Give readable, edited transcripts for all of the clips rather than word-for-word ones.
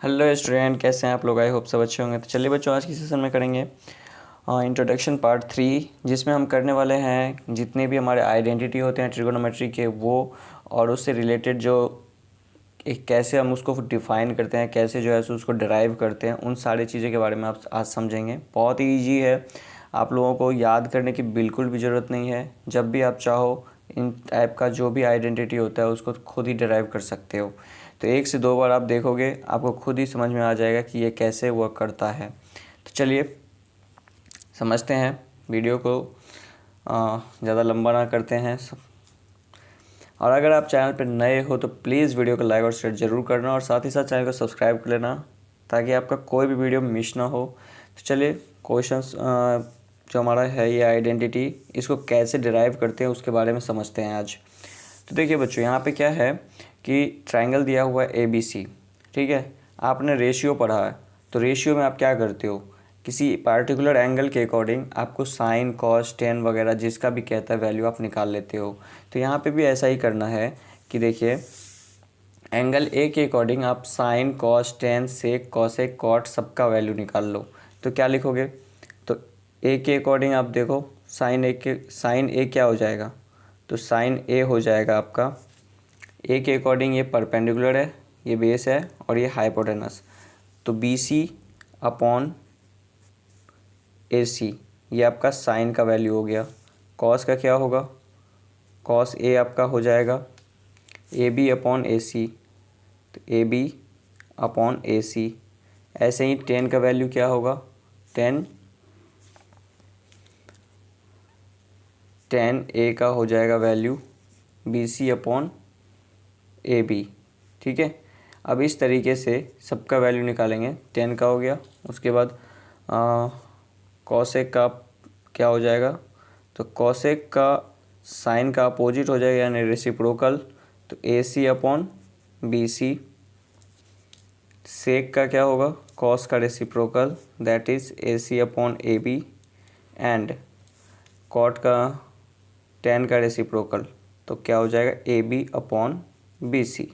Hello student, कैसे हैं आप लोग? आई होप सब अच्छे होंगे। तो चलिए बच्चों, आज की सेशन में करेंगे इंट्रोडक्शन पार्ट 3, जिसमें हम करने वाले हैं जितने भी हमारे आइडेंटिटी होते हैं ट्रिगोनोमेट्री के वो, और उससे रिलेटेड जो एक कैसे हम उसको डिफ़ाइन करते हैं, कैसे जो है सो उसको डिराइव करते हैं, उन सारी चीज़ों के बारे में आप आज समझेंगे। बहुत ही ईजी है, आप लोगों को याद करने की बिल्कुल भी ज़रूरत नहीं है। जब भी आप चाहो इन टाइप का जो भी आइडेंटिटी होता है उसको खुद ही डिराइव कर सकते हो। तो 1 से 2 बार आप देखोगे, आपको खुद ही समझ में आ जाएगा कि ये कैसे वर्क करता है। तो चलिए समझते हैं, वीडियो को ज़्यादा लंबा ना करते हैं। और अगर आप चैनल पर नए हो तो प्लीज़ वीडियो को लाइक और शेयर ज़रूर करना, और साथ ही साथ चैनल को सब्सक्राइब कर लेना ताकि आपका कोई भी वीडियो मिस ना हो। तो चलिए क्वेश्चंस जो हमारा है ये आइडेंटिटी, इसको कैसे डिराइव करते हैं उसके बारे में समझते हैं आज। तो देखिए बच्चों, यहाँ पे क्या है कि ट्रायंगल दिया हुआ है ABC, ठीक है। आपने रेशियो पढ़ा है, तो रेशियो में आप क्या करते हो, किसी पार्टिकुलर एंगल के अकॉर्डिंग आपको साइन कॉस टेन वगैरह जिसका भी कहता है वैल्यू आप निकाल लेते हो। तो यहाँ पे भी ऐसा ही करना है कि देखिए एंगल ए के अकॉर्डिंग आप sine cos tan sec cosec cot सबका वैल्यू निकाल लो। तो क्या लिखोगे, तो ए के अकॉर्डिंग आप देखो साइन ए क्या हो जाएगा, तो साइन ए हो जाएगा आपका ए के अकॉर्डिंग, ये परपेंडिकुलर है, ये बेस है और ये हाइपोटेनस, तो BC अपॉन AC ये आपका साइन का वैल्यू हो गया। कॉस का क्या होगा, कॉस ए आपका हो जाएगा AB अपॉन AC, तो AB अपॉन AC। ऐसे ही टेन का वैल्यू क्या होगा, टेन A का हो जाएगा वैल्यू BC अपॉन AB, ठीक है। अब इस तरीके से सबका वैल्यू निकालेंगे। टेन का हो गया, उसके बाद कॉसेक का क्या हो जाएगा, तो कॉसेक का साइन का अपोजिट हो जाएगा यानी रेसिप्रोकल, तो AC अपॉन BC। सेक का क्या होगा, कॉस का reciprocal that is AC upon AB, and cot का टेन का रेसिप्रोकल, तो क्या हो जाएगा AB अपॉन BC।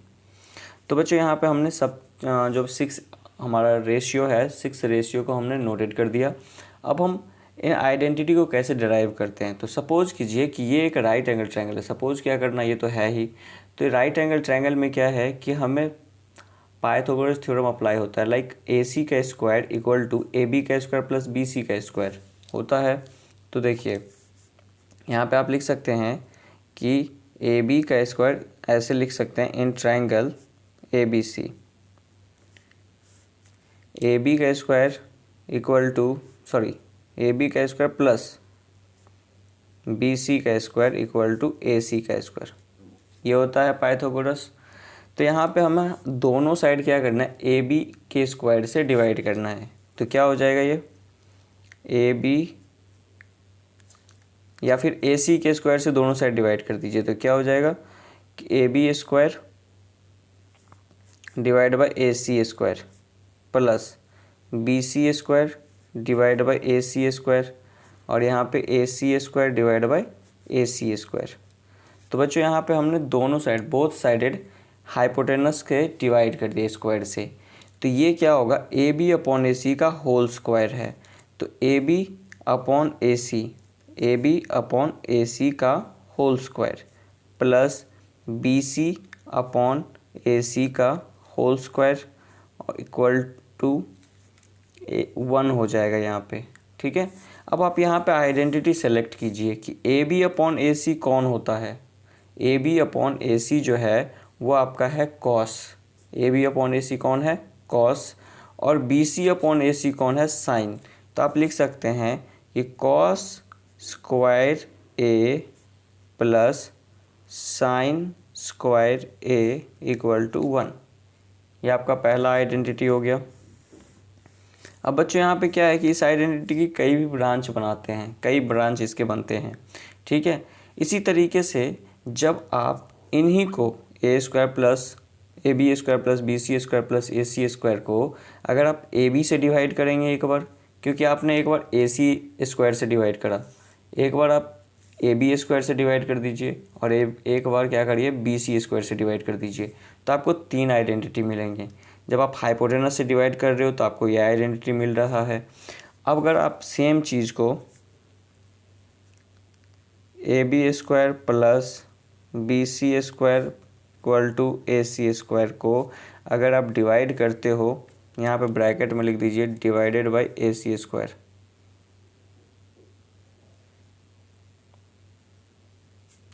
तो बच्चों यहाँ पे हमने सब जो 6 हमारा रेशियो है, 6 रेशियो को हमने नोटेड कर दिया। अब हम इन आइडेंटिटी को कैसे डिराइव करते हैं। तो सपोज़ कीजिए कि ये एक राइट एंगल ट्रायंगल है। सपोज़ क्या करना, ये तो है ही। तो राइट एंगल ट्रायंगल में क्या है कि हमें पाइथागोरस थ्योरम अप्लाई होता है, लाइक AC का स्क्वायर इक्वल टू AB का स्क्वायर प्लस BC का स्क्वायर होता है। तो देखिए यहाँ पे आप लिख सकते हैं कि AB का स्क्वायर ऐसे लिख सकते हैं इन ट्रायंगल ABC, AB का स्क्वायर इक्वल टू AB का स्क्वायर प्लस BC का स्क्वायर इक्वल टू AC का स्क्वायर, ये होता है पाइथागोरस। तो यहाँ पे हमें दोनों साइड क्या करना है, AB के स्क्वायर से डिवाइड करना है। तो क्या हो जाएगा ये AB, या फिर AC के स्क्वायर से दोनों साइड डिवाइड कर दीजिए। तो क्या हो जाएगा कि AB square divide by AC square plus BC square divide by AC square, और यहाँ पे AC square divide by AC square. तो बच्चों यहाँ पे हमने दोनों साइड बोथ साइडेड हाइपोटेनस के डिवाइड कर दिए स्क्वायर से। तो ये क्या होगा, AB अपॉन AC का होल स्क्वायर है। तो AB अपॉन AC का whole square plus BC upon AC का होल स्क्वायर और इक्वल टू 1 हो जाएगा यहाँ पे, ठीक है। अब आप यहाँ पे आइडेंटिटी सेलेक्ट कीजिए कि AB अपॉन AC कौन होता है। AB अपॉन AC जो है वो आपका है कॉस। AB अपॉन AC कौन है, कॉस। और BC अपॉन AC कौन है, साइन। तो आप लिख सकते हैं कि cos square A plus sine square A equal to 1। ये आपका पहला आइडेंटिटी हो गया। अब बच्चों यहाँ पे क्या है कि इस आइडेंटिटी की कई भी ब्रांच बनाते हैं, कई ब्रांच इसके बनते हैं, ठीक है। इसी तरीके से जब आप इन्हीं को A square plus AB square plus BC square plus AC square को अगर आप AB से डिवाइड करेंगे एक बार, क्योंकि आपने एक बार AC स्क्वायर से डिवाइड करा, एक बार आप AB स्क्वायर से डिवाइड कर दीजिए और एक बार क्या करिए BC स्क्वायर से डिवाइड कर दीजिए, तो आपको 3 आइडेंटिटी मिलेंगे। जब आप हाइपोटेनस से डिवाइड कर रहे हो तो आपको ये आइडेंटिटी मिल रहा है। अब अगर आप सेम चीज़ को AB² plus BC² equal to AC² को अगर आप डिवाइड करते हो, यहाँ पे ब्रैकेट में लिख दीजिए divided by AC²,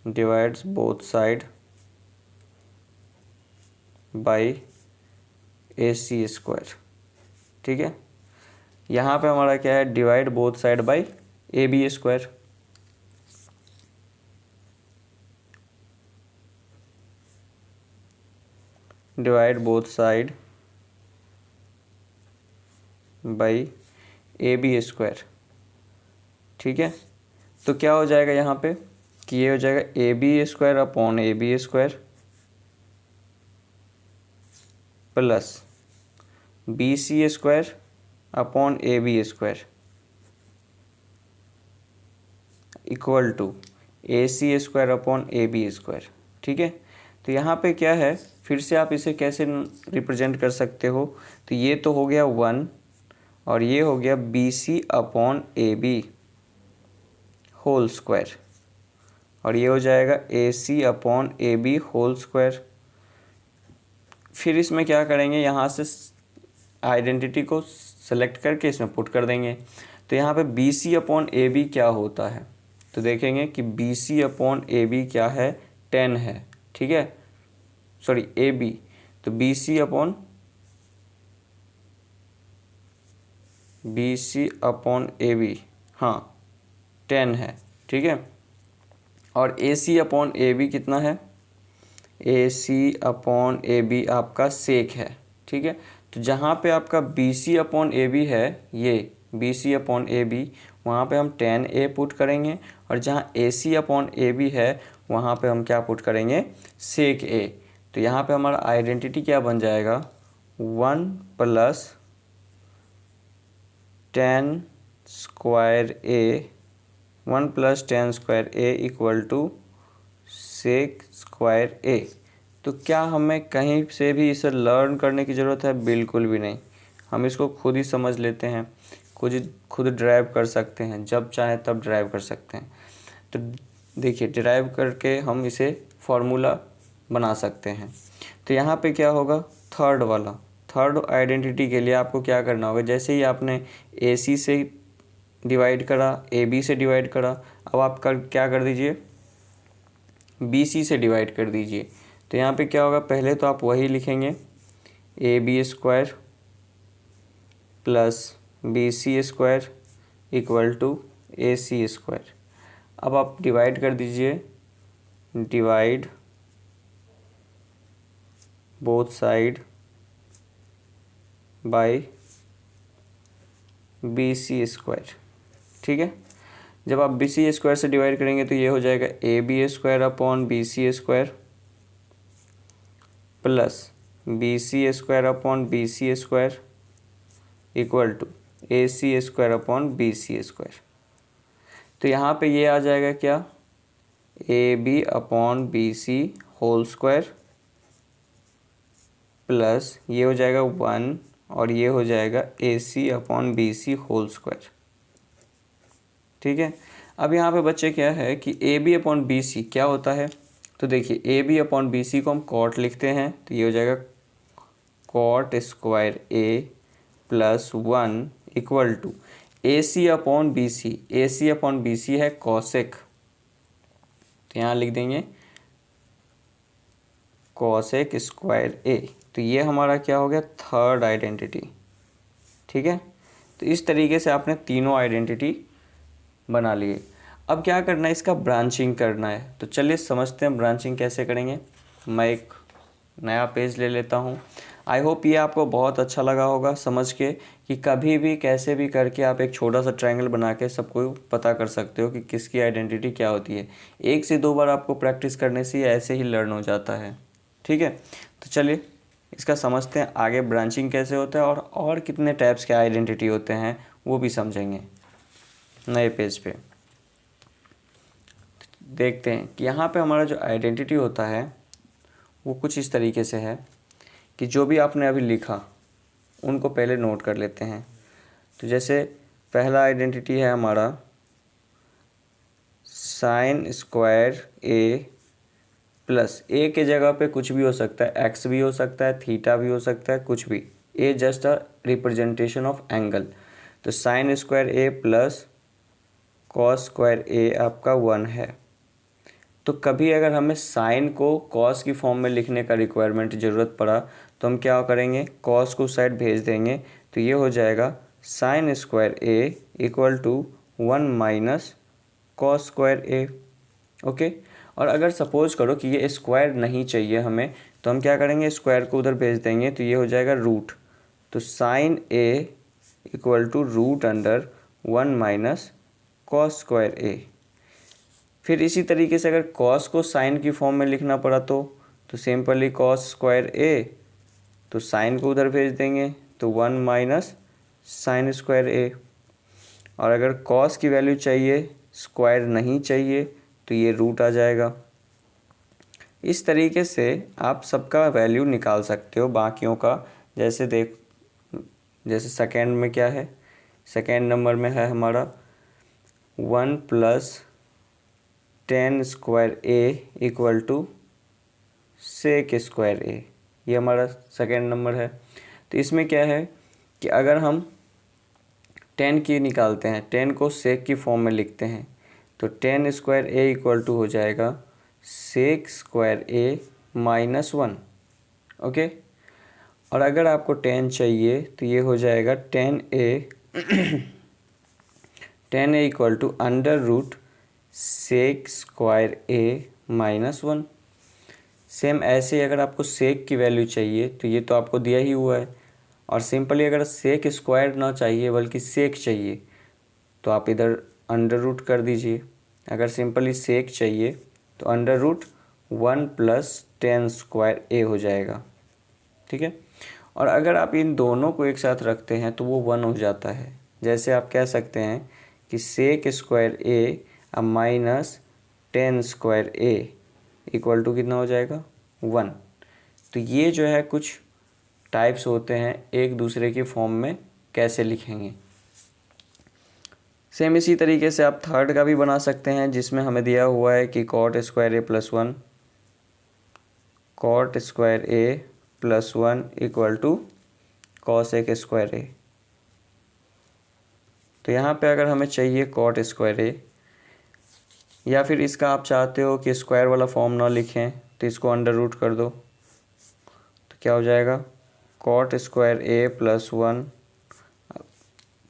divides both side by AC²। ठीक है, यहाँ पे हमारा क्या है, divide both side by AB²। Divide both side by AB²। ठीक है, तो क्या हो जाएगा यहाँ पे कि ये हो जाएगा AB² upon AB² plus BC² upon AB² equal to AC² upon AB²। ठीक है, तो यहाँ पे क्या है, फिर से आप इसे कैसे रिप्रेजेंट कर सकते हो, तो ये तो हो गया 1 और ये हो गया BC upon AB whole square और ये हो जाएगा AC upon AB whole square. फिर इसमें क्या करेंगे, यहाँ से आइडेंटिटी को सेलेक्ट करके इसमें पुट कर देंगे। तो यहाँ पे BC अपॉन AB क्या होता है, तो देखेंगे कि BC अपॉन AB क्या है, 10 है। ठीक है, सॉरी AB, तो BC अपॉन AB हाँ 10 है। ठीक है, और AC अपॉन AB कितना है, AC अपॉन AB आपका सेक है। ठीक है, तो जहाँ पे आपका BC अपॉन AB है, ये BC अपॉन AB, वहाँ पे हम 10A पुट करेंगे और जहाँ AC अपॉन AB है वहाँ पे हम क्या पुट करेंगे, सेक A। तो यहाँ पे हमारा आइडेंटिटी क्या बन जाएगा, 1 plus 10 square A, 1 plus 10 square A equal to sec square A। तो क्या हमें कहीं से भी इसे लर्न करने की ज़रूरत है, बिल्कुल भी नहीं। हम इसको खुद ही समझ लेते हैं, खुद ड्राइव कर सकते हैं, जब चाहे तब ड्राइव कर सकते हैं। तो देखिए ड्राइव करके हम इसे फॉर्मूला बना सकते हैं। तो यहाँ पे क्या होगा, थर्ड आइडेंटिटी के लिए आपको क्या करना होगा, जैसे ही आपने AC से डिवाइड करा, AB से डिवाइड करा, अब आप क्या कर दीजिए, BC से डिवाइड कर दीजिए। तो यहाँ पे क्या होगा, पहले तो आप वही लिखेंगे AB² plus BC² equal to AC²। अब आप डिवाइड कर दीजिए, divide both side by BC²। ठीक है, जब आप BC² से डिवाइड करेंगे तो ये हो जाएगा AB² upon BC² plus BC² upon BC² equal to AC² upon BC²। तो यहाँ पे ये आ जाएगा क्या, AB upon BC whole square plus ये हो जाएगा 1 और ये हो जाएगा AC upon BC whole square. ठीक है, अब यहाँ पे बच्चे क्या है कि AB अपॉन BC क्या होता है, तो देखिए AB अपॉन BC को हम कॉट लिखते हैं, तो ये हो जाएगा cot square A plus 1 equal to AC upon BC, AC upon BC है कॉसेक, तो यहाँ लिख देंगे कॉसेक स्क्वायर A। तो ये हमारा क्या हो गया, थर्ड आइडेंटिटी। ठीक है, तो इस तरीके से आपने तीनों आइडेंटिटी बना लिए। अब क्या करना है, इसका ब्रांचिंग करना है। तो चलिए समझते हैं ब्रांचिंग कैसे करेंगे। मैं एक नया पेज ले लेता हूँ। आई होप ये आपको बहुत अच्छा लगा होगा समझ के कि कभी भी कैसे भी करके आप एक छोटा सा ट्रायंगल बना के सबको पता कर सकते हो कि किसकी आइडेंटिटी क्या होती है। 1 से 2 बार आपको प्रैक्टिस करने से ऐसे ही लर्न हो जाता है। ठीक है, तो चलिए इसका समझते हैं आगे ब्रांचिंग कैसे होता है और कितने टाइप्स के आइडेंटिटी होते हैं वो भी समझेंगे नए पेज पे। देखते हैं कि यहाँ पे हमारा जो आइडेंटिटी होता है वो कुछ इस तरीके से है कि जो भी आपने अभी लिखा उनको पहले नोट कर लेते हैं। तो जैसे पहला आइडेंटिटी है हमारा साइन स्क्वायर ए प्लस, ए के जगह पे कुछ भी हो सकता है, एक्स भी हो सकता है, थीटा भी हो सकता है, कुछ भी। A just a representation of angle. तो sine square A plus cos square A आपका 1 है। तो कभी अगर हमें साइन को कॉस की फॉर्म में लिखने का रिक्वायरमेंट ज़रूरत पड़ा तो हम क्या करेंगे, कॉस को साइड भेज देंगे। तो ये हो जाएगा sine square A equal to 1 minus cos square A. Okay. और अगर सपोज करो कि ये स्क्वायर नहीं चाहिए हमें, तो हम क्या करेंगे, स्क्वायर को उधर भेज देंगे। तो ये हो जाएगा रूट। तो sine A equal to root under 1 minus cos square A. फिर इसी तरीके से अगर कॉस को साइन की फॉर्म में लिखना पड़ा तो सिंपली कॉस स्क्वायर ए, तो साइन को उधर भेज देंगे। तो 1 माइनस साइन स्क्वायर ए। और अगर कॉस की वैल्यू चाहिए, स्क्वायर नहीं चाहिए, तो ये रूट आ जाएगा। इस तरीके से आप सबका वैल्यू निकाल सकते हो बाकियों का। जैसे सेकेंड में क्या है, सेकेंड नंबर में है हमारा 1 plus 10 square A equal to sec square A. ये हमारा सेकेंड नंबर है। तो इसमें क्या है कि अगर हम 10 की निकालते हैं, 10 को सेक की फॉर्म में लिखते हैं, तो 10 स्क्वायर ए इक्वल टू हो जाएगा सेक स्क्वायर ए माइनस 1। ओके। और अगर आपको 10 चाहिए तो ये हो जाएगा 10a 10a equal to under root sec square A minus 1। Same ऐसे अगर आपको सेक की वैल्यू चाहिए तो ये तो आपको दिया ही हुआ है। और सिंपली अगर सेक स्क्वायर ना चाहिए बल्कि सेक चाहिए तो आप इधर अंडर रूट कर दीजिए। अगर सिंपली सेक चाहिए तो अंडर रूट 1 प्लस 10 स्क्वायर ए हो जाएगा। ठीक है। और अगर आप इन दोनों को एक साथ रखते हैं तो वो 1 हो जाता है। जैसे आप कह सकते हैं कि सेक स्क्वायर ए अब minus 10 square A equal to कितना हो जाएगा, 1। तो ये जो है कुछ टाइप्स होते हैं एक दूसरे की फॉर्म में कैसे लिखेंगे। सेम इसी तरीके से आप थर्ड का भी बना सकते हैं, जिसमें हमें दिया हुआ है कि cot square A plus 1, cot square A plus 1 equal to cosec square A. तो यहाँ पे अगर हमें चाहिए कॉट स्क्वायर ए, या फिर इसका आप चाहते हो कि स्क्वायर वाला फॉर्म ना लिखें तो इसको अंडर रूट कर दो। तो क्या हो जाएगा, कॉट स्क्वायर ए प्लस 1,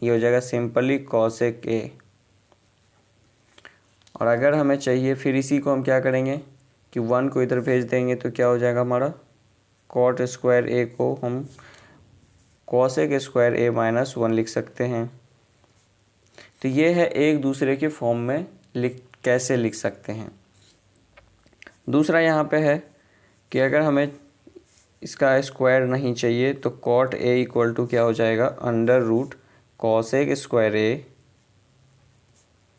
ये हो जाएगा सिंपली कॉसेक ए। और अगर हमें चाहिए फिर इसी को हम क्या करेंगे कि 1 को इधर भेज देंगे। तो क्या हो जाएगा हमारा कॉट स्क्वायर ए को हम कॉसेक स्क्वायर ए माइनस 1 लिख सकते हैं। तो ये है एक दूसरे के फॉर्म में कैसे लिख सकते हैं। दूसरा यहाँ पे है कि अगर हमें इसका स्क्वायर नहीं चाहिए तो कॉट ए इक्वल टू क्या हो जाएगा, under root cosec square A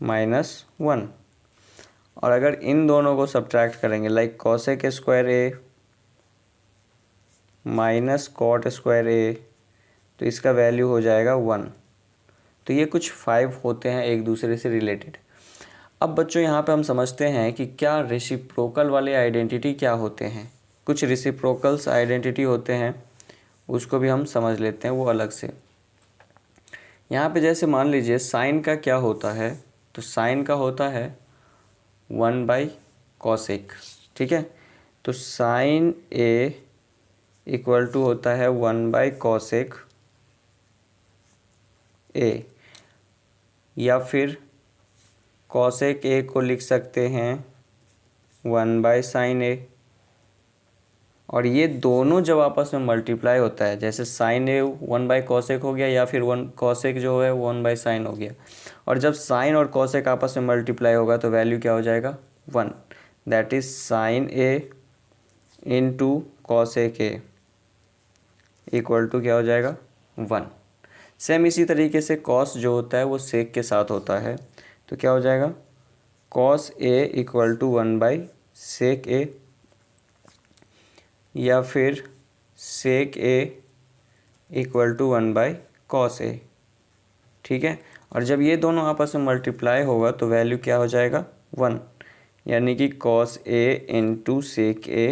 minus 1। और अगर इन दोनों को सब्ट्रैक्ट करेंगे like cosec square A minus cot square A, तो इसका वैल्यू हो जाएगा 1। तो ये कुछ 5 होते हैं एक दूसरे से रिलेटेड। अब बच्चों यहाँ पे हम समझते हैं कि क्या रेसिप्रोकल वाले आइडेंटिटी क्या होते हैं। कुछ रेसिप्रोकल्स आइडेंटिटी होते हैं, उसको भी हम समझ लेते हैं वो अलग से। यहाँ पे जैसे मान लीजिए साइन का क्या होता है, तो साइन का होता है 1 बाई कॉसेक। ठीक है। तो साइन ए इक्वल टू होता है 1 बाई कॉसेक ए, या फिर कॉसेक ए को लिख सकते हैं 1 बाई साइन ए। और ये दोनों जब आपस में मल्टीप्लाई होता है, जैसे साइन ए 1 बाई कॉसेक हो गया, या फिर 1 कॉसेक जो है 1 बाई साइन हो गया। और जब साइन और कॉसेक आपस में मल्टीप्लाई होगा तो वैल्यू क्या हो जाएगा, 1। That is sine A into cosec A equal to क्या हो जाएगा, 1। सेम इसी तरीके से कॉस जो होता है वो सेक के साथ होता है। तो क्या हो जाएगा, cos A equal to 1 by sec A, या फिर sec A equal to 1/cos A, ठीक है। और जब ये दोनों आपस में मल्टीप्लाई होगा तो वैल्यू क्या हो जाएगा 1, यानी कि cos A into sec A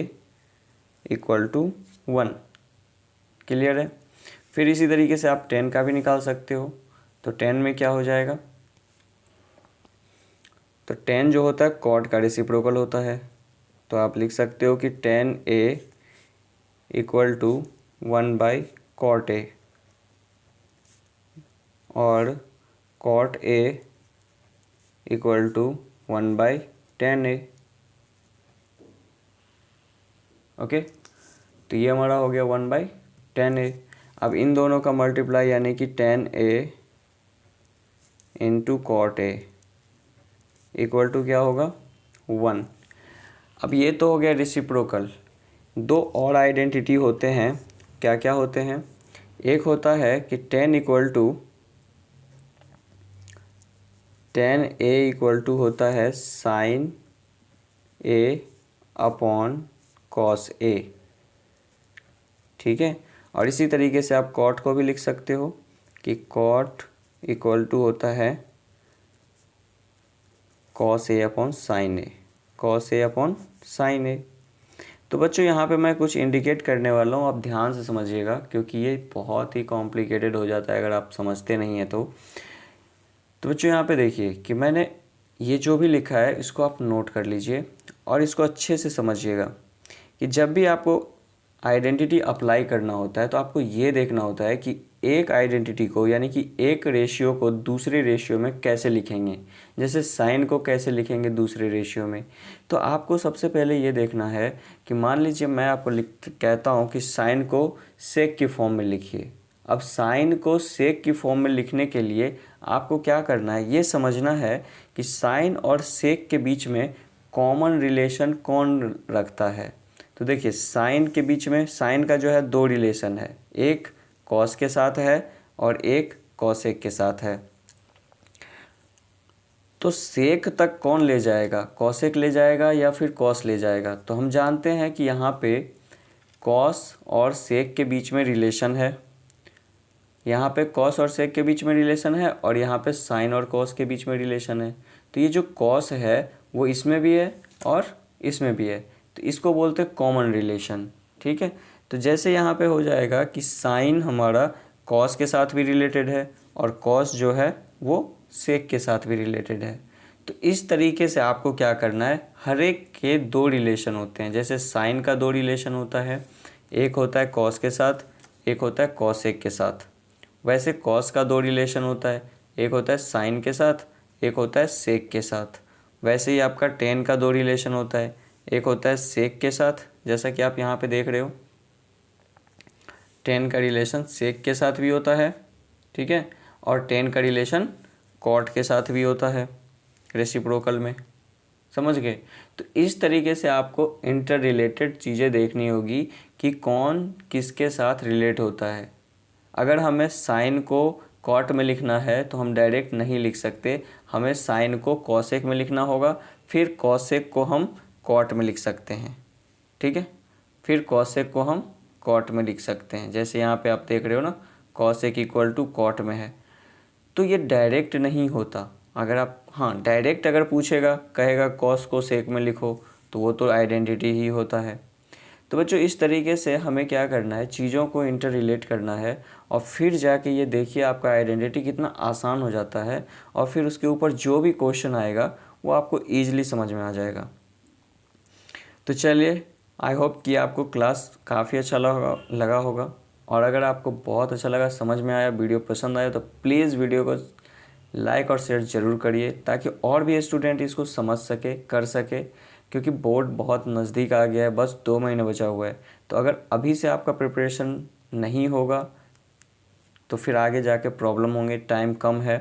equal to 1। Clear है। फिर इसी तरीके से आप 10 का भी निकाल सकते हो। तो 10 में क्या हो जाएगा, तो 10 जो होता है कॉट का रेसिप्रोकल होता है, तो आप लिख सकते हो कि 10A equal to 1/cot A, और cot A equal to 1/10A। Okay, तो ये हमारा हो गया 1/10A। अब इन दोनों का मल्टीप्लाई यानी कि 10A into cot A equal to क्या होगा 1। अब ये तो हो गया रेसिप्रोकल। दो और आइडेंटिटी होते हैं, क्या क्या होते हैं, एक होता है कि 10 equal to 10A equal to होता है sine A upon cos A, ठीक है। और इसी तरीके से आप कॉट को भी लिख सकते हो कि कॉट इक्वल टू होता है cos A upon sine A, cos A upon sine A। तो बच्चों यहाँ पे मैं कुछ इंडिकेट करने वाला हूँ, आप ध्यान से समझिएगा क्योंकि ये बहुत ही कॉम्प्लिकेटेड हो जाता है अगर आप समझते नहीं हैं तो बच्चों यहाँ पे देखिए कि मैंने ये जो भी लिखा है इसको आप नोट कर लीजिए और इसको अच्छे से समझिएगा कि जब भी आपको आइडेंटिटी अप्लाई करना होता है तो आपको ये देखना होता है कि एक आइडेंटिटी को यानी कि एक रेशियो को दूसरे रेशियो में कैसे लिखेंगे। जैसे साइन को कैसे लिखेंगे दूसरे रेशियो में, तो आपको सबसे पहले ये देखना है कि मान लीजिए मैं आपको कहता हूँ कि साइन को सेक की फॉर्म में लिखिए। अब साइन को सेक की फॉर्म में लिखने के लिए आपको क्या करना है, ये समझना है कि साइन और सेक के बीच में कॉमन रिलेशन कौन रखता है। तो देखिए साइन के बीच में, साइन का जो है दो रिलेशन है, एक कॉस के साथ है और एक कॉसेक के साथ है। तो सेक तक कौन ले जाएगा, कॉसेक ले जाएगा या फिर कॉस ले जाएगा। तो हम जानते हैं कि यहाँ पे कॉस और सेक के बीच में रिलेशन है, यहाँ पे कॉस और सेक के बीच में रिलेशन है और यहाँ पे साइन और कॉस के बीच में रिलेशन है। तो ये जो कॉस है वो इसमें भी है और इसमें भी है, तो इसको बोलते हैं कॉमन रिलेशन, ठीक है। तो जैसे यहाँ पे हो जाएगा कि साइन हमारा कॉस के साथ भी रिलेटेड है और कॉस जो है वो सेक के साथ भी रिलेटेड है। तो इस तरीके से आपको क्या करना है, हर एक के दो रिलेशन होते हैं। जैसे साइन का दो रिलेशन होता है, एक होता है कॉस के साथ, एक होता है कॉसेक के साथ। वैसे कॉस का दो रिलेशन होता है, एक होता है साइन के साथ, एक होता है सेक के साथ। वैसे ही आपका टेन का दो रिलेशन होता है, एक होता है सेक के साथ, जैसा कि आप यहाँ पे देख रहे हो, टेन का रिलेशन सेक के साथ भी होता है, ठीक है। और टेन का रिलेशन कॉट के साथ भी होता है रेसिप्रोकल में, समझ गए। तो इस तरीके से आपको इंटर रिलेटेड चीज़ें देखनी होगी कि कौन किसके साथ रिलेट होता है। अगर हमें साइन को कॉट में लिखना है तो हम डायरेक्ट नहीं लिख सकते, हमें साइन को कॉसेक में लिखना होगा, फिर कॉसेक को हम कॉट में लिख सकते हैं, ठीक है। फिर कॉसेक को हम कॉट में लिख सकते हैं, जैसे यहाँ पे आप देख रहे हो ना, कॉसेक इक्वल टू कॉट में है। तो ये डायरेक्ट नहीं होता। अगर आप डायरेक्ट अगर पूछेगा, कहेगा कॉस को सेक में लिखो, तो वो तो आइडेंटिटी ही होता है। तो बच्चों इस तरीके से हमें क्या करना है, चीज़ों को इंटर रिलेट करना है और फिर जाके ये देखिए आपका आइडेंटिटी कितना आसान हो जाता है और फिर उसके ऊपर जो भी क्वेश्चन आएगा वो आपको ईजिली समझ में आ जाएगा। तो चलिए, आई होप कि आपको क्लास काफ़ी अच्छा लगा होगा और अगर आपको बहुत अच्छा लगा, समझ में आया, वीडियो पसंद आया तो प्लीज़ वीडियो को लाइक और शेयर ज़रूर करिए ताकि और भी स्टूडेंट इसको समझ सके, कर सके, क्योंकि बोर्ड बहुत नज़दीक आ गया है, बस 2 महीने बचा हुआ है। तो अगर अभी से आपका प्रिपरेशन नहीं होगा तो फिर आगे जाके प्रॉब्लम होंगे, टाइम कम है।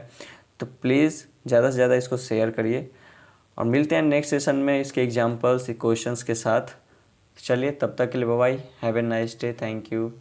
तो प्लीज़ ज़्यादा से ज़्यादा इसको शेयर करिए और मिलते हैं नेक्स्ट सेशन में इसके एग्जाम्पल्स, क्वेश्चंस के साथ। चलिए तब तक के लिए bye bye, have a nice day, thank you.